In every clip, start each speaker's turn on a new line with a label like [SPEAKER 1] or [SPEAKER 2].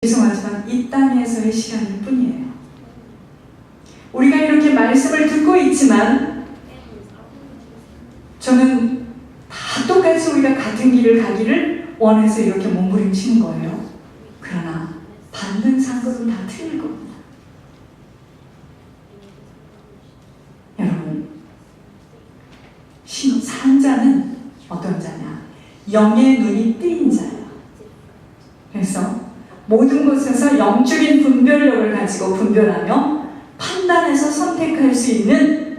[SPEAKER 1] 죄송하지만 이 땅에서의 시간일 뿐이에요. 우리가 이렇게 말씀을 듣고 있지만 저는 다 똑같이 우리가 같은 길을 가기를 원해서 이렇게 몸부림치는 거예요. 그러나 받는 상급은 다 틀릴 겁니다. 여러분, 산자는 어떤 자냐? 영의 눈이 뜨인 자예요. 그래서 모든 곳에서 영적인 분별력을 가지고 분별하며 판단해서 선택할 수 있는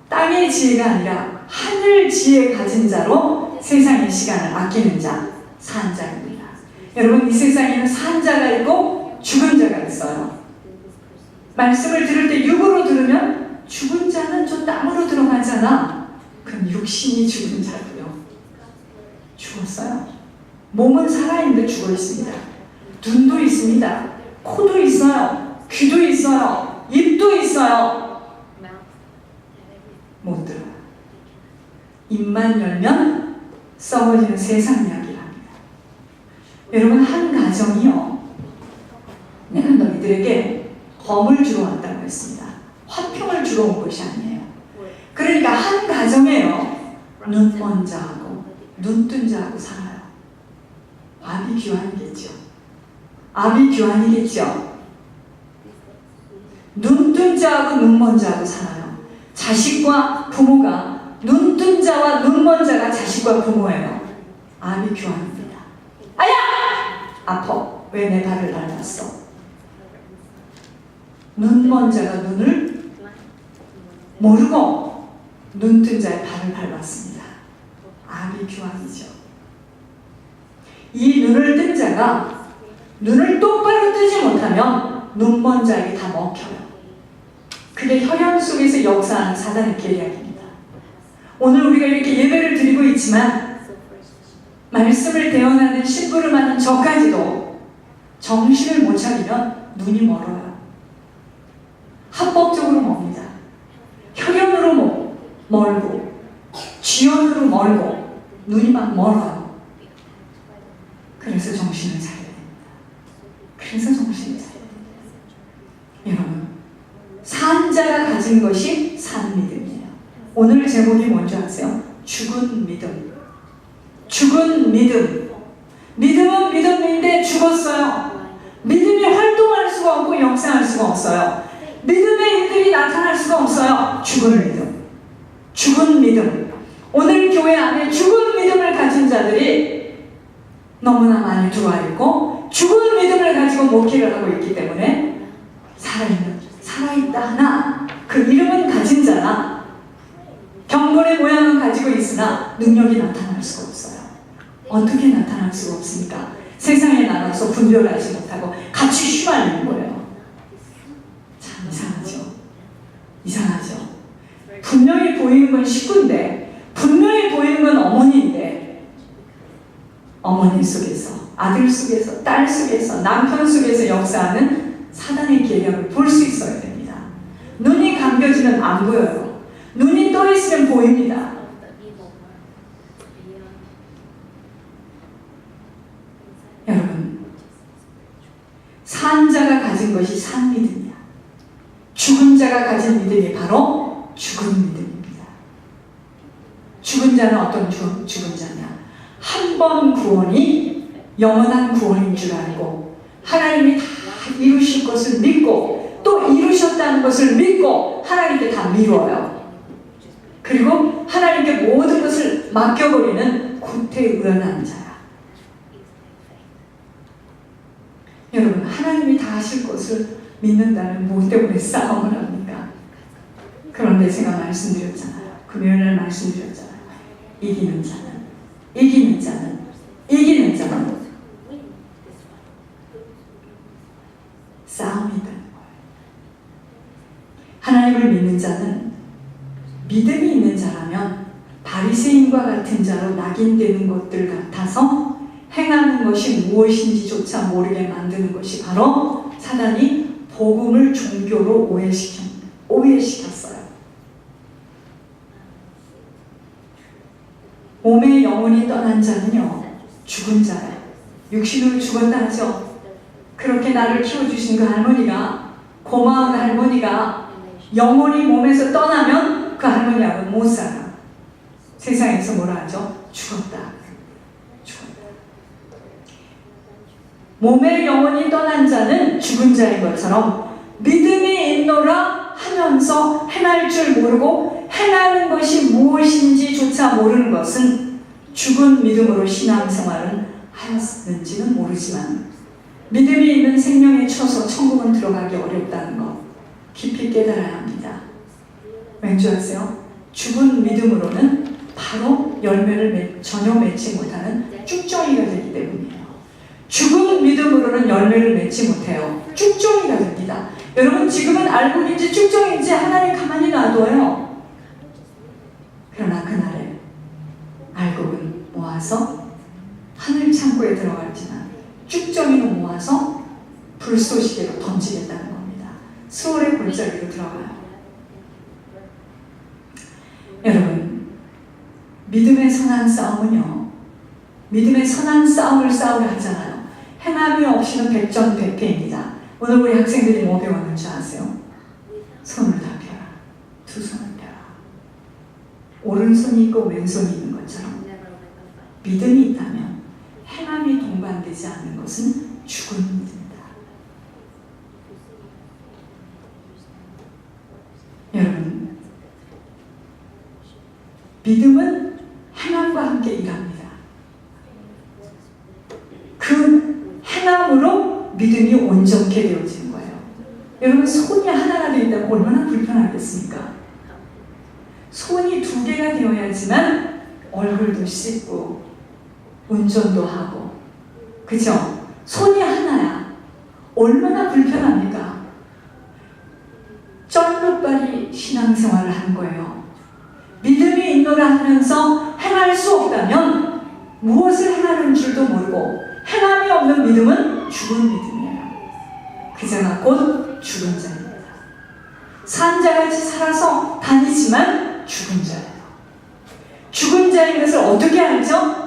[SPEAKER 1] 땅의 지혜가 아니라 하늘 지혜 가진 자로 세상의 시간을 아끼는 자, 산자입니다. 여러분, 이 세상에는 산자가 있고 죽은 자가 있어요. 말씀을 들을 때 육으로 들으면 죽은 자는 저 땅으로 들어가잖아. 그럼 육신이 죽은 자고요. 죽었어요. 몸은 살아있는데 죽어 있습니다. 눈도 있습니다. 코도 있어요. 귀도 있어요. 입도 있어요. 못 들어요. 입만 열면 썩어지는 세상 이야기를 합니다. 여러분, 한 가정이요, 내가 너희들에게 검을 주러 왔다고 했습니다. 화평을 주러 온 것이 아니에요. 그러니까 한 가정에요, 눈 먼 자하고 눈 뜬 자하고 살아요. 아비 규환이겠죠. 아비 규환이겠죠. 눈 뜬 자하고 눈 먼 자하고 살아요. 자식과 부모가 눈 뜬 자와 눈 먼 자가 자식과 부모예요. 아비 규환입니다. 아야! 아파. 왜 내 발을 밟았어? 눈 먼 자가 눈을 모르고 눈 뜬 자의 발을 밟았습니다. 아비 규환이죠. 이 눈을 뜬 자가 눈을 똑바로 뜨지 못하면 눈 먼 자에게 다 먹혀요. 그게 혈연 속에서 역사하는 사단의 계략입니다. 오늘 우리가 이렇게 예배를 드리고 있지만 말씀을 대언하는 심부름하는 저까지도 정신을 못 차리면 눈이 멀어요. 합법적으로 멉니다. 혈연으로 멀고 지연으로 멀고 눈이 막 멀어요. 그래서 정신을 차려야 됩니다. 그래서 정신을 차려야 됩니다. 여러분, 산자가 가진 것이 산믿음이에요. 오늘 제목이 뭔지 아세요? 죽은 믿음. 죽은 믿음. 믿음은 믿음인데 죽었어요. 믿음이 활동할 수가 없고 역사할 수가 없어요. 믿음의 일들이 나타날 수가 없어요. 죽은 믿음. 죽은 믿음. 오늘 교회 안에 죽은 믿음을 가진 자들이 너무나 많이 들어와 있고, 죽은 믿음을 가지고 목회를 하고 있기 때문에 살아있다 하나 그 이름은 가진 자나 경건의 모양은 가지고 있으나 능력이 나타날 수가 없어요. 어떻게 나타날 수가 없습니까? 세상에 나가서 분별하지 못하고 같이 휘말리는 거예요. 참 이상하죠. 이상하죠. 분명히 보이는 건 식구인데, 분명히 보이는 건 어머니인데, 어머니 속에서, 아들 속에서, 딸 속에서, 남편 속에서 역사하는 사단의 계략을 볼 수 있어야 됩니다. 눈이 감겨지면 안 보여요. 눈이 떠 있으면 보입니다. 여러분, 산자가 가진 것이 산믿음이야. 죽은 자가 가진 믿음이 바로 죽은 믿음입니다. 죽은 자는 어떤 죽은 자냐? 한 번 구원이 영원한 구원인 줄 알고 하나님이 다 이루실 것을 믿고 또 이루셨다는 것을 믿고 하나님께 다 미뤄요. 그리고 하나님께 모든 것을 맡겨버리는 구태의연한 자야. 여러분, 하나님이 다 하실 것을 믿는다면 뭐 때문에 싸움을 합니까? 그런데 제가 말씀드렸잖아요. 금요일날 말씀드렸잖아요. 이기는 자는 싸움이 되는 거예요. 하나님을 믿는 자는 믿음이 있는 자라면 바리새인과 같은 자로 낙인되는 것들 같아서 행하는 것이 무엇인지조차 모르게 만드는 것이 바로 사단이 복음을 종교로 오해시켰어요. 몸의 영혼이 떠난 자는요, 죽은 자예요. 육신으로 죽었다 하죠. 그렇게 나를 키워주신 그 할머니가, 고마운 할머니가 영혼이 몸에서 떠나면 그 할머니하고는 못 살아. 세상에서 뭐라 하죠? 죽었다. 죽었다. 몸의 영혼이 떠난 자는 죽은 자인 것처럼 믿음이 있노라 하면서 행할 줄 모르고 행하는 것이 무엇인지조차 모르는 것은 죽은 믿음으로 신앙생활을 하였는지는 모르지만 믿음이 있는 생명에 쳐서 천국은 들어가기 어렵다는 것 깊이 깨달아야 합니다. 왠지 아세요? 죽은 믿음으로는 바로 열매를 전혀 맺지 못하는 쭉정이가 되기 때문이에요. 죽은 믿음으로는 열매를 맺지 못해요. 쭉정이가 됩니다. 여러분 지금은 알곡인지 쭉정인지 하나님 가만히 놔둬요. 그러나 그날에 알곡은 모아서 하늘 창고에 들어갈지만 쭉정이는 모아서 불쏘시개로 던지겠다는 겁니다. 수월의 골짜기로 들어가요. 여러분 믿음의 선한 싸움은요, 믿음의 선한 싸움을 싸우려 하잖아요. 행함이 없이는 백전백패입니다. 오늘 우리 학생들이 뭐 배웠는 줄 아세요? 손을 다 펴라. 두 손을 펴라. 오른손이 있고 왼손이 있는 것처럼 믿음이 있다면 행함이 동반되지 않는 것은 죽은 믿음이다. 여러분 믿음은 행함과 함께 일합니다. 그 행함으로 믿음이 온전케 되어지는 거예요. 여러분 손이 하나가 되어 있다면 얼마나 불편하겠습니까? 손이 두 개가 되어야지만 얼굴도 씻고 운전도 하고, 그죠? 손이 하나야. 얼마나 불편합니까? 쩔룩발이 신앙생활을 하는 거예요. 믿음이 있노라 하면서 행할 수 없다면 무엇을 행하는 줄도 모르고 행함이 없는 믿음은 죽은 믿음이에요. 그 자가 곧 죽은 자입니다. 산 자같이 살아서 다니지만 죽은 자예요. 죽은 자인 것을 어떻게 알죠?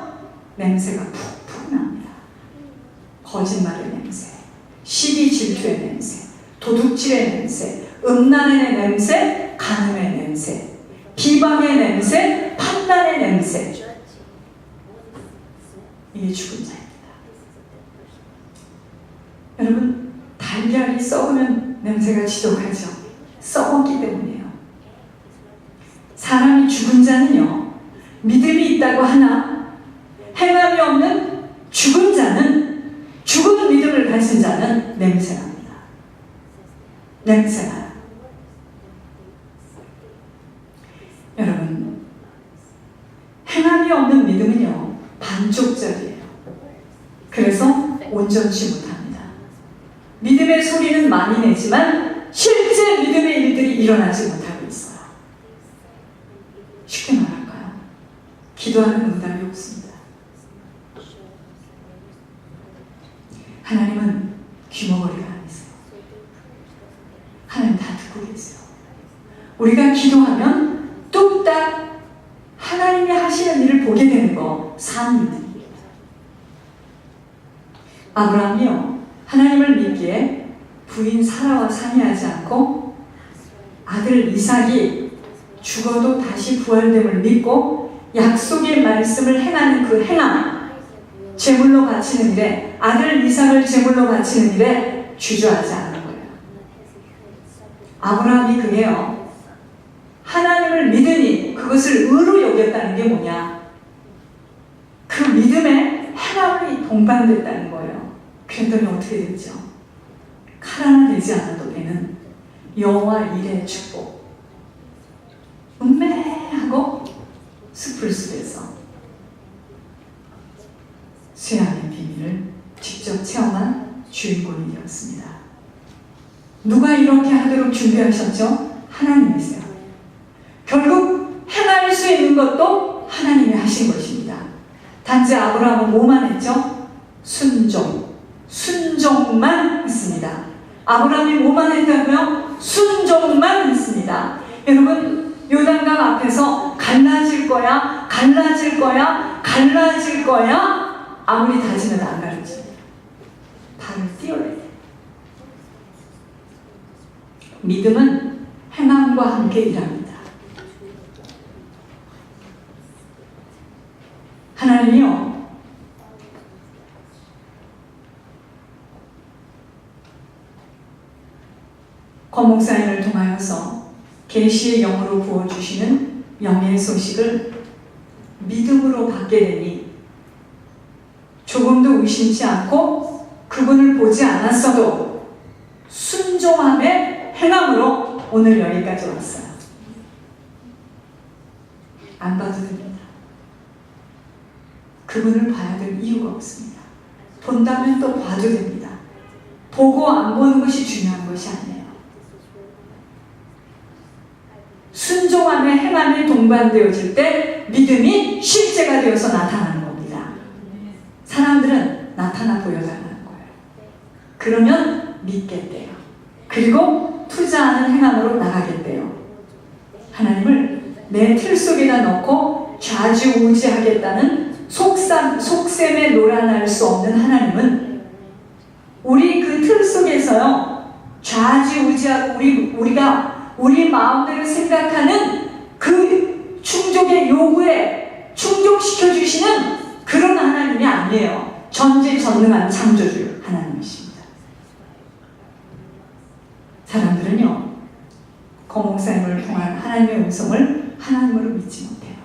[SPEAKER 1] 냄새가 푹푹 납니다. 거짓말의 냄새, 시기 질투의 냄새, 도둑질의 냄새, 음란의 냄새, 간음의 냄새, 비방의 냄새, 판단의 냄새. 이게 죽은 자입니다. 여러분 달걀이 썩으면 냄새가 지독하죠. 썩었기 때문이에요. 사람이 죽은 자는요, 믿음이 있다고 하나 행함이 없는 죽은 자는, 죽은 믿음을 가진 자는 냄새납니다. 냄새나요. 여러분 행함이 없는 믿음은요 반쪽짜리예요. 그래서 온전치 못합니다. 믿음의 소리는 많이 내지만 실제 믿음의 일들이 일어나지 못하고 있어요. 쉽게 말할까요? 기도하는 응답이 없습니다. 하나님은 귀머거리가 아니세요. 하나님 다 듣고 계세요. 우리가 기도하면 뚝딱 하나님이 하시는 일을 보게 되는 거 산 믿음입니다. 아브라함이요 하나님을 믿기에 부인 사라와 상의하지 않고 아들 이삭이 죽어도 다시 부활됨을 믿고 약속의 말씀을 행하는 그 행함, 제물로 바치는 일에, 아들 이삭을 제물로 바치는 일에 주저하지 않는 거예요. 아브라함이 그게요 하나님을 믿으니 그것을 의로 여겼다는 게 뭐냐? 그 믿음에 행함이 동반됐다는 거예요. 그랬더니 어떻게 됐죠? 칼 하나 되지 않아도 되는 여호와 일의 축복. 음매하고 숲을 속에서 수양의 비밀을 직접 체험한 주인공이 되었습니다. 누가 이렇게 하도록 준비하셨죠? 하나님이세요. 결국 행할 수 있는 것도 하나님이 하신 것입니다. 단지 아브라함은 뭐만 했죠? 순종만 했습니다. 아브라함이 뭐만 했다고요? 순종만 했습니다. 여러분 요단강 앞에서 갈라질 거야 아무리 다지면 안 가르칩니다. 발을 띄어야 돼. 믿음은 행함과 함께 일합니다. 하나님이요, 권 목사님을 통하여서 계시의 영으로 부어주시는 영의 소식을 믿음으로 받게 되니 조금도 의심치 않고 그분을 보지 않았어도 순종함의 행함으로 오늘 여기까지 왔어요. 안 봐도 됩니다. 그분을 봐야 될 이유가 없습니다. 본다면 또 봐도 됩니다. 보고 안 보는 것이 중요한 것이 아니에요. 순종함의 행함이 동반되어질 때 믿음이 실제가 되어서 나타나는 겁니다. 사람들은 나타나 보여달라는 거예요. 그러면 믿겠대요. 그리고 투자하는 행함으로 나가겠대요. 하나님을 내 틀 속에다 넣고 좌지우지하겠다는 속셈에 놀아날 수 없는 하나님은 우리 그 틀 속에서요, 좌지우지하고 우리가 우리 마음대로 생각하는 그 충족의 요구에 충족시켜 주시는 그런 하나님이 아니에요. 전지전능한 창조주 하나님이십니다. 사람들은요, 권 목사님을 통한 하나님의 음성을 하나님으로 믿지 못해요.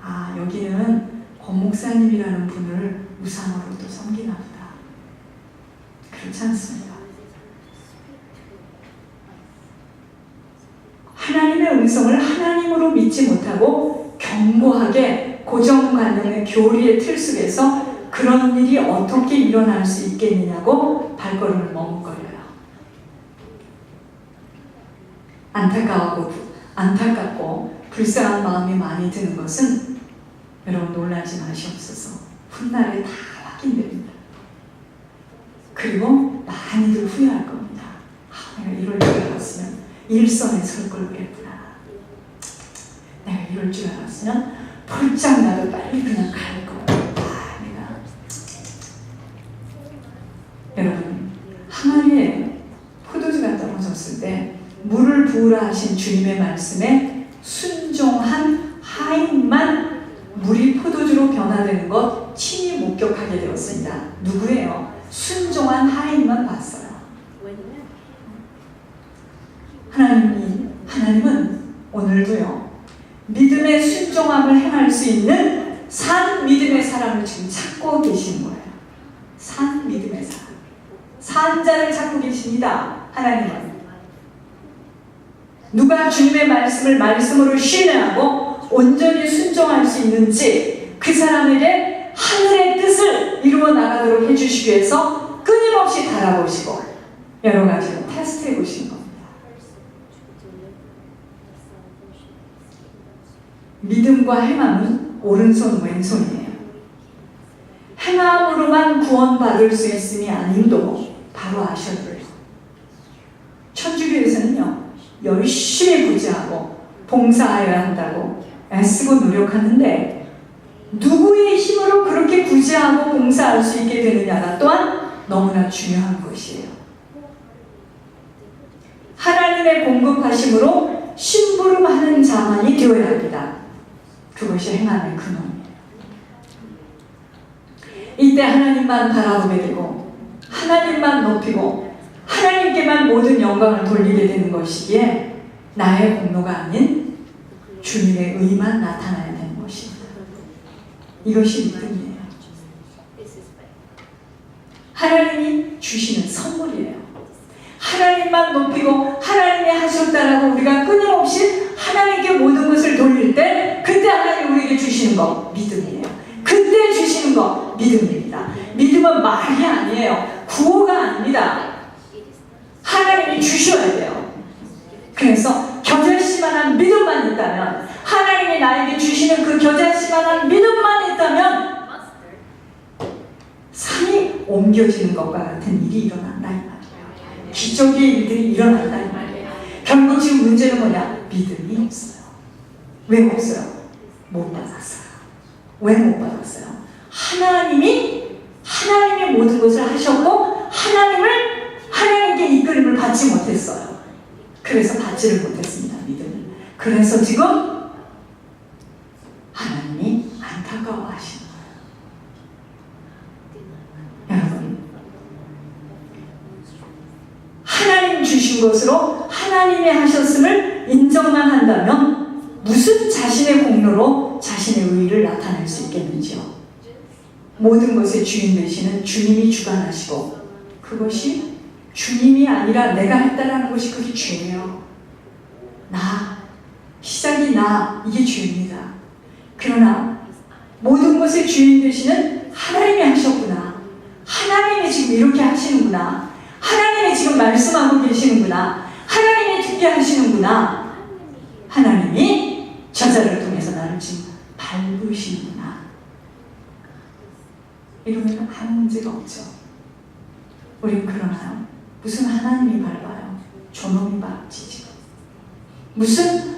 [SPEAKER 1] 아, 여기는 권 목사님이라는 분을 우상으로 또 섬기나 보다. 그렇지 않습니다. 하나님의 음성을 하나님으로 믿지 못하고 견고하게 고정관념의 교리의 틀 속에서 그런 일이 어떻게 일어날 수 있겠느냐고 발걸음을 머뭇거려요. 안타깝고 불쌍한 마음이 많이 드는 것은 여러분 놀라지 마시옵소서. 훗날에 다 확인됩니다. 그리고 많이들 후회할 겁니다. 아, 내가 이럴 줄 알았으면 일선에 설 걸 그랬구나. 내가 이럴 줄 알았으면 폴짝 나도 빨리 그냥 갈 걸. 아, 내가. 여러분, 항아리에 포도주가 떨어졌을 때 물을 부으라 하신 주님의 말씀에 순종한 하인만 물이 포도주로 변화되는 것 친히 목격하게 되었습니다. 누구예요? 순종한 하인만 봤어요. 하나님은 오늘도요, 믿음의 순종함을 행할 수 있는 산 믿음의 사람을 지금 찾고 계시는 거예요. 산 믿음의 사람. 산 자를 찾고 계십니다. 하나님은. 누가 주님의 말씀을 말씀으로 신뢰하고 온전히 순종할 수 있는지 그 사람에게 하늘의 뜻을 이루어 나가도록 해주시기 위해서 끊임없이 달아보시고 여러 가지로 테스트해 보시는 겁니다. 믿음과 행함은 오른손 왼손이에요. 행함으로만 구원받을 수 있음이 아님도 바로 아셔야 돼요. 천주교에서는요, 열심히 구제하고 봉사하여야 한다고 애쓰고 노력하는데 누구의 힘으로 그렇게 구제하고 봉사할 수 있게 되느냐가 또한 너무나 중요한 것이에요. 하나님의 공급하심으로 심부름하는 자만이 되어야 합니다. 그것이 행함의 근원이에요. 이때 하나님만 바라보게 되고 하나님만 높이고 하나님께만 모든 영광을 돌리게 되는 것이기에 나의 공로가 아닌 주님의 의만 나타나야 되는 것입니다. 이것이 믿음이에요. 하나님이 주시는 선물이에요. 하나님만 높이고 하나님이 하셨다라고 우리가 끊임없이 하나님께 모든 것을 돌릴 때 그때 하나님 우리에게 주시는 거 믿음이에요. 그때 주시는 거 믿음입니다. 믿음은 말이 아니에요. 구호가 아닙니다. 하나님이 주셔야 돼요. 그래서 겨자씨만한 믿음만 있다면, 하나님이 나에게 주시는 그 겨자씨만한 믿음만 있다면 산이 옮겨지는 것과 같은 일이 일어난다 이 말이에요. 기적의 일들이 일어난다 이 말이에요. 결국 지금 문제는 뭐냐? 믿음이 없어요. 왜 없어요? 못 받았어요. 왜 못 받았어요? 하나님이 모든 것을 하셨고 하나님께 이끌림을 받지 못했어요. 그래서 받지를 못했습니다. 믿음을. 그래서 지금 하나님이 안타까워하시는 거예요. 여러분, 하나님 주신 것으로 하나님이 하셨음을 인정만 한다면 무슨 자신의 공로로 자신의 의의를 나타낼 수 있겠는지요. 모든 것의 주인 되시는 주님이 주관하시고, 그것이 주님이 아니라 내가 했다라는 것이 그게 죄예요. 시작이 이게 죄입니다. 그러나 모든 것의 주인 되시는 하나님이 하셨구나. 하나님이 지금 이렇게 하시는구나. 하나님이 지금 말씀하고 계시는구나. 하나님이 듣게 하시는구나. 하나님이 저자를 통해서 나를 지금 밟으시는구나. 이러면 아무 문제가 없죠. 우린 그러나요? 무슨 하나님이 밟아요? 저놈이 밟지지. 무슨